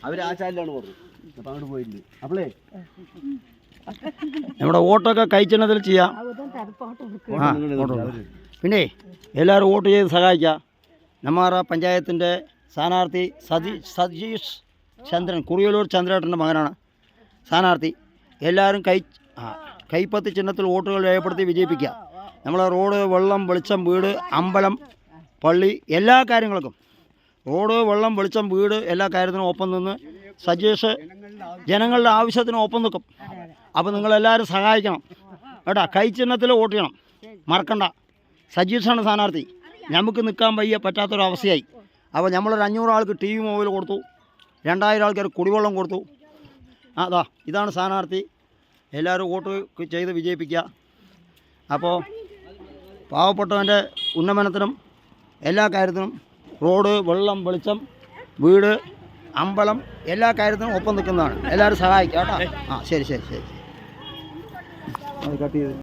അവർ ആ ചാനലാണ് പറഞ്ഞത്. അപ്പം അങ്ങോട്ട് പോയിട്ടുണ്ട്. അപ്പോളേ നമ്മുടെ വോട്ടൊക്കെ കൈച്ചിഹ്നത്തിൽ ചെയ്യാം. പിന്നെ എല്ലാവരും വോട്ട് ചെയ്ത് സഹായിക്കുക. നമ്മാറ പഞ്ചായത്തിൻ്റെ സ്ഥാനാർത്ഥി സതീഷ് ചന്ദ്രൻ, കുറിയലൂർ ചന്ദ്രേട്ടൻ്റെ മകനാണ് സ്ഥാനാർത്ഥി. എല്ലാവരും കൈപ്പത്തി ചിഹ്നത്തിൽ വോട്ടുകൾ രേഖപ്പെടുത്തി വിജയിപ്പിക്കുക. നമ്മളെ റോഡ്, വെള്ളം, വെളിച്ചം, വീട്, അമ്പലം, പള്ളി, എല്ലാ കാര്യങ്ങൾക്കും റോഡ്, വെള്ളം, വെളിച്ചം, വീട് എല്ലാ കാര്യത്തിനും ഒപ്പം നിന്ന് സജീഷ് ജനങ്ങളുടെ ആവശ്യത്തിന് ഒപ്പം നിൽക്കും. അപ്പോൾ നിങ്ങളെല്ലാവരും സഹായിക്കണം കേട്ടോ. കൈച്ചിഹ്നത്തിൽ വോട്ട് ചെയ്യണം, മറക്കണ്ട. സജീഷാണ് സ്ഥാനാർത്ഥി. നമുക്ക് നിൽക്കാൻ വയ്യ, പറ്റാത്തൊരവസ്ഥയായി. അപ്പോൾ നമ്മളൊരു 500 ആൾക്ക് ടി വി മൊബൈൽ കൊടുത്തു, 2000 ആൾക്കാർ കുടിവെള്ളം കൊടുത്തു. അതാ ഇതാണ് സ്ഥാനാർത്ഥി. എല്ലാവരും വോട്ട് ചെയ്ത് വിജയിപ്പിക്കുക. അപ്പോൾ പാവപ്പെട്ടവൻ്റെ ഉന്നമനത്തിനും എല്ലാ കാര്യത്തിനും റോഡ്, വെള്ളം, വെളിച്ചം, വീട്, അമ്പലം എല്ലാ കാര്യത്തിനും ഒപ്പം നിൽക്കുന്നതാണ്. എല്ലാവരും സഹായിക്കുക കേട്ടോ. ശരി ശരി ശരി. അത് കട്ട് ചെയ്ത്